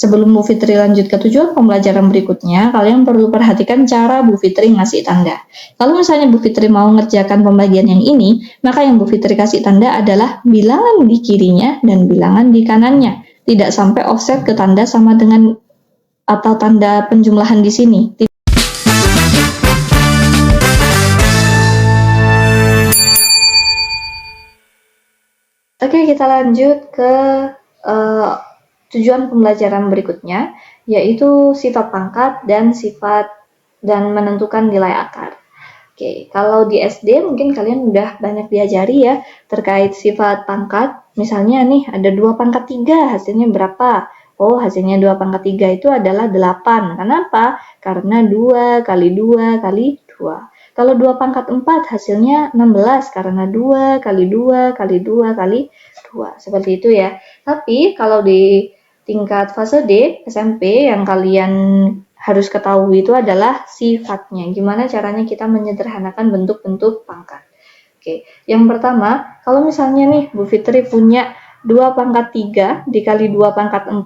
Sebelum Bu Fitri lanjut ke tujuan pembelajaran berikutnya, kalian perlu perhatikan cara Bu Fitri ngasih tanda. Kalau misalnya Bu Fitri mau ngerjakan pembagian yang ini, maka yang Bu Fitri kasih tanda adalah bilangan di kirinya dan bilangan di kanannya. Tidak sampai offset ke tanda sama dengan atau tanda penjumlahan di sini. Oke, kita lanjut ke tujuan pembelajaran berikutnya, yaitu sifat pangkat dan menentukan nilai akar. Oke, kalau di SD mungkin kalian udah banyak diajari ya terkait sifat pangkat. Misalnya nih ada 2 pangkat 3, hasilnya berapa? Oh, hasilnya 2 pangkat 3 itu adalah 8. Kenapa? Karena 2 kali 2 kali 2. Kalau 2 pangkat 4 hasilnya 16 karena 2 kali 2 kali 2 kali 2. Seperti itu ya. Tapi kalau di tingkat fase D, SMP, yang kalian harus ketahui itu adalah sifatnya. Gimana caranya kita menyederhanakan bentuk-bentuk pangkat. Oke, yang pertama, kalau misalnya nih Bu Fitri punya 2 pangkat 3 dikali 2 pangkat 4,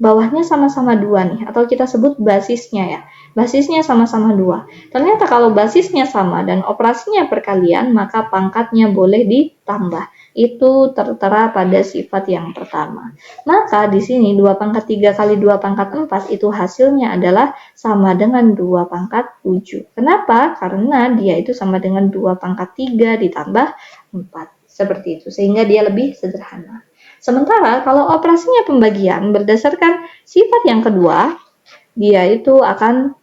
bawahnya sama-sama 2 nih, atau kita sebut basisnya ya. Basisnya sama-sama 2. Ternyata kalau basisnya sama dan operasinya perkalian, maka pangkatnya boleh ditambah. Itu tertera pada sifat yang pertama. Maka di sini 2 pangkat 3 kali 2 pangkat 4 itu hasilnya adalah sama dengan 2 pangkat 7. Kenapa? Karena dia itu sama dengan 2 pangkat 3 ditambah 4. Seperti itu, sehingga dia lebih sederhana. Sementara kalau operasinya pembagian berdasarkan sifat yang kedua, dia itu akan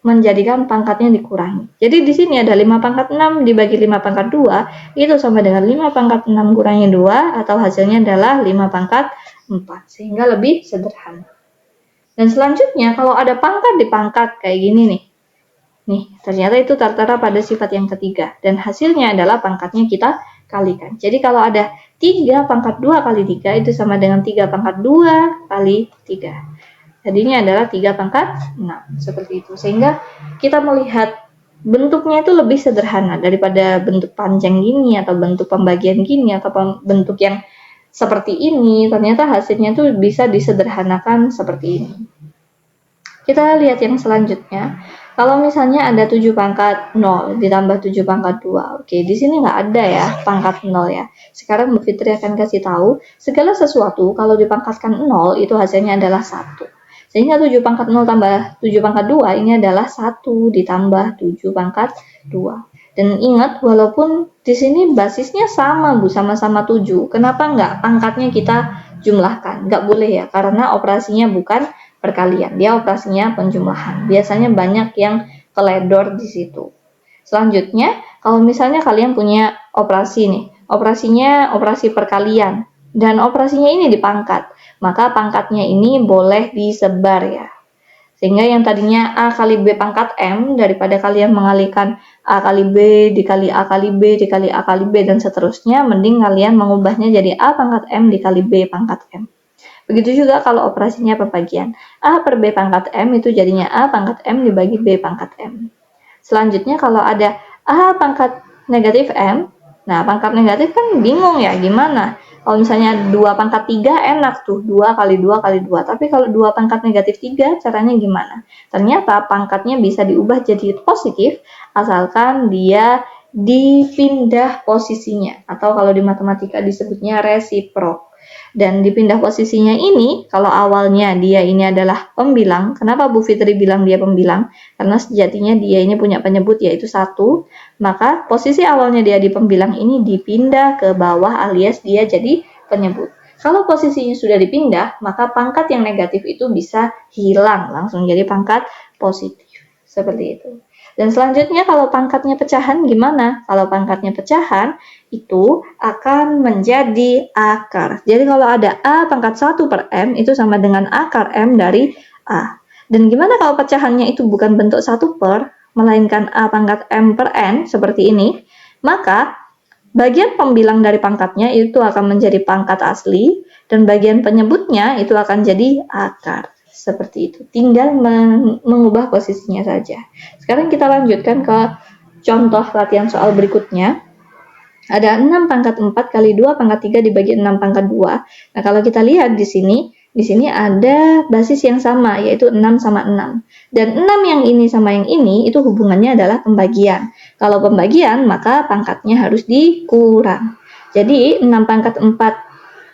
menjadikan pangkatnya dikurangi. Jadi di sini ada 5 pangkat 6 dibagi 5 pangkat 2, itu sama dengan 5 pangkat 6 kurangi 2, atau hasilnya adalah 5 pangkat 4, sehingga lebih sederhana. Dan selanjutnya kalau ada pangkat di pangkat kayak gini nih. Nih, ternyata itu tertera pada sifat yang ketiga, dan hasilnya adalah pangkatnya kita kalikan. Jadi kalau ada 3 pangkat 2 kali 3 itu sama dengan 3 pangkat 2 kali 3. Jadinya adalah 3 pangkat 6, seperti itu. Sehingga kita melihat bentuknya itu lebih sederhana daripada bentuk panjang gini, atau bentuk pembagian gini, atau bentuk yang seperti ini. Ternyata hasilnya itu bisa disederhanakan seperti ini. Kita lihat yang selanjutnya. Kalau misalnya ada 7 pangkat 0 ditambah 7 pangkat 2. Oke, di sini nggak ada ya pangkat 0 ya. Sekarang Bu Fitri akan kasih tahu, segala sesuatu kalau dipangkatkan 0 itu hasilnya adalah 1. Sehingga 7 pangkat 0 tambah 7 pangkat 2 ini adalah 1 ditambah 7 pangkat 2. Dan ingat, walaupun di sini basisnya sama Bu, sama-sama 7. Kenapa nggak pangkatnya kita jumlahkan? Nggak boleh ya, karena operasinya bukan perkalian, dia operasinya penjumlahan. Biasanya banyak yang keledor di situ. Selanjutnya, kalau misalnya kalian punya operasi nih, operasinya operasi perkalian, dan operasinya ini dipangkat, maka pangkatnya ini boleh disebar ya. Sehingga yang tadinya A kali B pangkat M, daripada kalian mengalihkan A kali B dikali A kali B dikali A kali B dan seterusnya, mending kalian mengubahnya jadi A pangkat M dikali B pangkat M. Begitu juga kalau operasinya pembagian. A per B pangkat M itu jadinya A pangkat M dibagi B pangkat M. Selanjutnya kalau ada A pangkat negatif M, nah pangkat negatif kan bingung ya gimana. Kalau misalnya 2 pangkat 3 enak tuh, 2 kali 2 kali 2. Tapi kalau 2 pangkat negatif 3 caranya gimana? Ternyata pangkatnya bisa diubah jadi positif asalkan dia dipindah posisinya. Atau kalau di matematika disebutnya resiprok. Dan dipindah posisinya ini, kalau awalnya dia ini adalah pembilang, kenapa Bu Fitri bilang dia pembilang? Karena sejatinya dia ini punya penyebut yaitu 1, maka posisi awalnya dia di pembilang ini dipindah ke bawah alias dia jadi penyebut. Kalau posisinya sudah dipindah, maka pangkat yang negatif itu bisa hilang, langsung jadi pangkat positif. Seperti itu. Dan selanjutnya kalau pangkatnya pecahan gimana? Kalau pangkatnya pecahan itu akan menjadi akar. Jadi kalau ada A pangkat 1 per M itu sama dengan akar M dari A. Dan gimana kalau pecahannya itu bukan bentuk 1 per, melainkan A pangkat M per N seperti ini? Maka bagian pembilang dari pangkatnya itu akan menjadi pangkat asli dan bagian penyebutnya itu akan jadi akar. Seperti itu, tinggal mengubah posisinya saja. Sekarang kita lanjutkan ke contoh latihan soal berikutnya. Ada 6 pangkat 4 kali 2 pangkat 3 dibagi 6 pangkat 2. Nah, kalau kita lihat di sini, Di sini ada basis yang sama, yaitu 6 sama 6. Dan 6 yang ini sama yang ini, itu hubungannya adalah pembagian. Kalau pembagian, maka pangkatnya harus dikurang. Jadi, 6 pangkat 4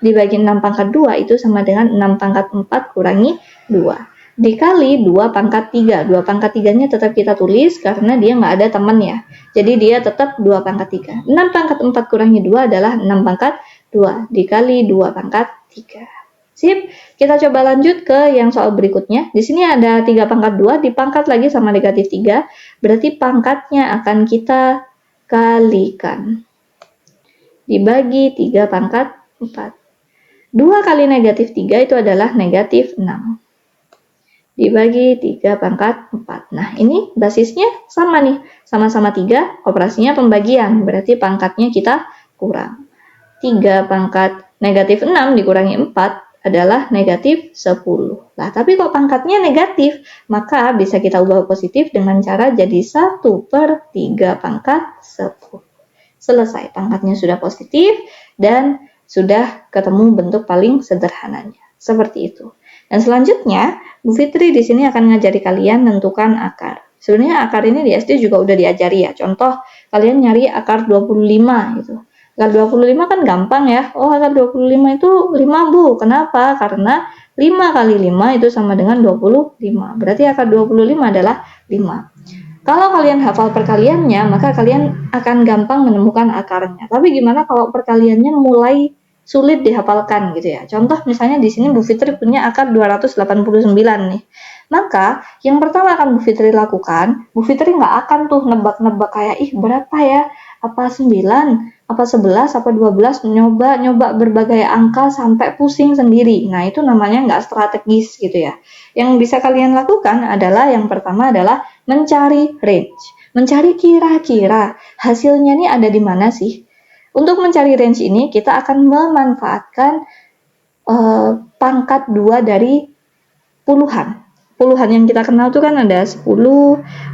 dibagi 6 pangkat 2 itu sama dengan 6 pangkat 4 kurangi 2. Dikali 2 pangkat 3. 2 pangkat 3-nya tetap kita tulis karena dia nggak ada teman ya. Jadi dia tetap 2 pangkat 3. 6 pangkat 4 kurangi 2 adalah 6 pangkat 2. Dikali 2 pangkat 3. Sip, kita coba lanjut ke yang soal berikutnya. Di sini ada 3 pangkat 2, dipangkat lagi sama negatif 3, berarti pangkatnya akan kita kalikan. Dibagi 3 pangkat 4. 2 kali negatif 3 itu adalah negatif 6. Dibagi 3 pangkat 4. Nah, ini basisnya sama nih. Sama-sama 3, operasinya pembagian, berarti pangkatnya kita kurang. 3 pangkat negatif 6 dikurangi 4 adalah negatif 10. Nah, tapi kok pangkatnya negatif, maka bisa kita ubah positif dengan cara jadi 1/3 pangkat 10. Selesai, pangkatnya sudah positif dan sudah ketemu bentuk paling sederhananya. Seperti itu. Dan selanjutnya, Bu Fitri di sini akan ngajari kalian menentukan akar. Sebenarnya akar ini di SD juga udah diajari ya. Contoh, kalian nyari akar 25 gitu. Akar 25 kan gampang ya. Oh, akar 25 itu 5, Bu. Kenapa? Karena 5 kali 5 itu sama dengan 25. Berarti akar 25 adalah 5. Kalau kalian hafal perkaliannya, maka kalian akan gampang menemukan akarnya. Tapi gimana kalau perkaliannya mulai sulit dihafalkan gitu ya. Contoh misalnya di sini Bu Fitri punya akar 289 nih. Maka yang pertama akan Bu Fitri lakukan, Bu Fitri nggak akan tuh nebak-nebak kayak berapa ya? Apa 9, apa 11, apa 12, nyoba berbagai angka sampai pusing sendiri. Nah, itu namanya nggak strategis gitu ya. Yang bisa kalian lakukan adalah yang pertama adalah mencari range. Mencari kira-kira hasilnya nih ada di mana sih? Untuk mencari range ini, kita akan memanfaatkan pangkat 2 dari puluhan. Puluhan yang kita kenal itu kan ada 10,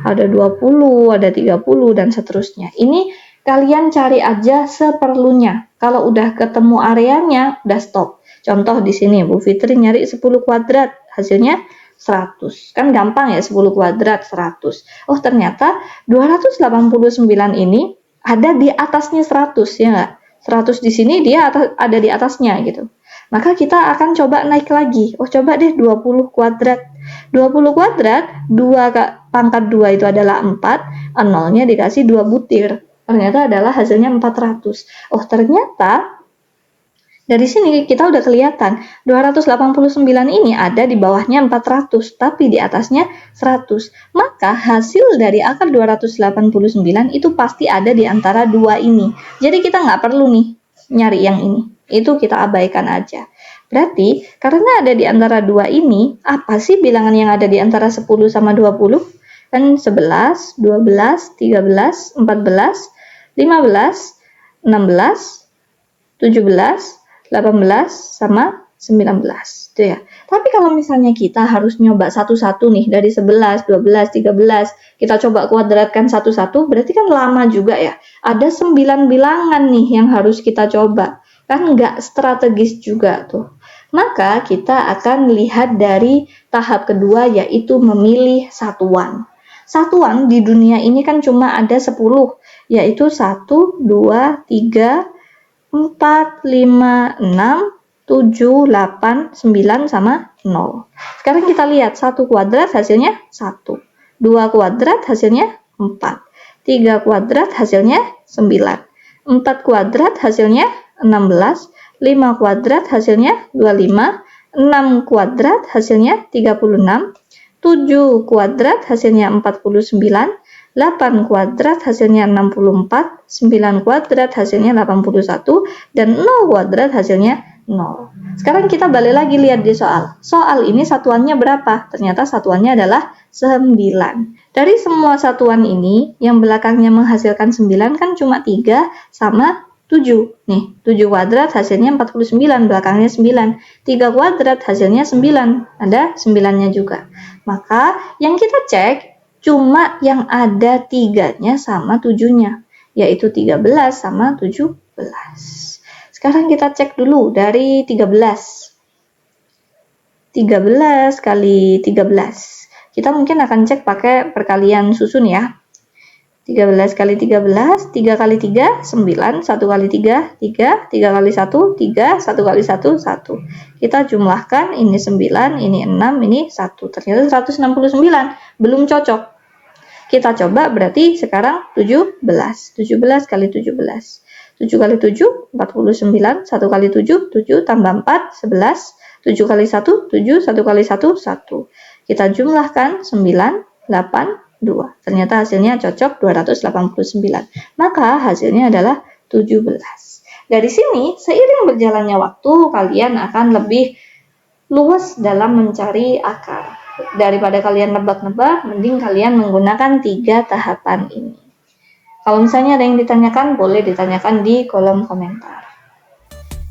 ada 20, ada 30, dan seterusnya. Ini kalian cari aja seperlunya. Kalau udah ketemu areanya, udah stop. Contoh di sini, Bu Fitri nyari 10 kuadrat, hasilnya 100. Kan gampang ya, 10 kuadrat 100. Oh, ternyata 289 ini ada di atasnya 100, ya nggak? 100 di sini dia ada di atasnya gitu. Maka kita akan coba naik lagi. Oh, coba deh 20 kuadrat. 20 kuadrat, 2 pangkat 2 itu adalah 4, nolnya dikasih 2 butir. Ternyata adalah hasilnya 400. Oh, ternyata dari sini kita udah kelihatan 289 ini ada di bawahnya 400, tapi di atasnya 100. Maka hasil dari akar 289 itu pasti ada di antara dua ini. Jadi kita nggak perlu nih nyari yang ini. Itu kita abaikan aja. Berarti karena ada di antara dua ini, apa sih bilangan yang ada di antara 10 sama 20? Kan 11, 12, 13, 14, 15, 16, 17, 18 sama 19 itu ya. Tapi kalau misalnya kita harus nyoba satu-satu nih dari 11, 12, 13, kita coba kuadratkan satu-satu, berarti kan lama juga ya. Ada 9 bilangan nih yang harus kita coba. Kan nggak strategis juga tuh. Maka kita akan lihat dari tahap kedua, yaitu memilih satuan. Satuan di dunia ini kan cuma ada 10, yaitu 1, 2, 3, 4, 5, 6, 7, 8, 9, sama 0. Sekarang kita lihat 1 kuadrat hasilnya 1. 2 kuadrat hasilnya 4. 3 kuadrat hasilnya 9. 4 kuadrat hasilnya 16. 5 kuadrat hasilnya 25. 6 kuadrat hasilnya 36. 7 kuadrat hasilnya 49. 8 kuadrat hasilnya 64, 9 kuadrat hasilnya 81, dan 0 kuadrat hasilnya 0. Sekarang kita balik lagi lihat di soal. Soal ini satuannya berapa? Ternyata satuannya adalah 9. Dari semua satuan ini, yang belakangnya menghasilkan 9 kan cuma 3 sama 7. Nih, 7 kuadrat hasilnya 49, belakangnya 9. 3 kuadrat hasilnya 9, ada 9-nya juga. Maka yang kita cek cuma yang ada 3-nya sama 7-nya, yaitu 13 sama 17. Sekarang kita cek dulu dari 13. 13 kali 13. Kita mungkin akan cek pakai perkalian susun ya. 13 kali 13, 3 kali 3, 9, 1 kali 3, 3, 3 kali 1, 3, 1 kali 1, 1. Kita jumlahkan, ini 9, ini 6, ini 1. Ternyata 169, belum cocok. Kita coba berarti sekarang 17. 17 kali 17. 7 kali 7, 49, 1 kali 7, 7 tambah 4, 11, 7 kali 1, 7, 1 kali 1, 1. Kita jumlahkan 9, 8, 2. Ternyata hasilnya cocok 289. Maka hasilnya adalah 17. Dari sini, seiring berjalannya waktu, kalian akan lebih luas dalam mencari akar. Daripada kalian nebak-nebak, mending kalian menggunakan 3 tahapan ini. Kalau misalnya ada yang ditanyakan, boleh ditanyakan di kolom komentar.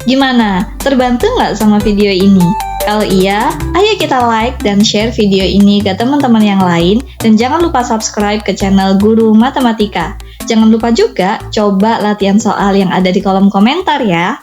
Gimana? Terbantu nggak sama video ini? Kalau iya, ayo kita like dan share video ini ke teman-teman yang lain, dan jangan lupa subscribe ke channel Guru Matematika. Jangan lupa juga coba latihan soal yang ada di kolom komentar ya.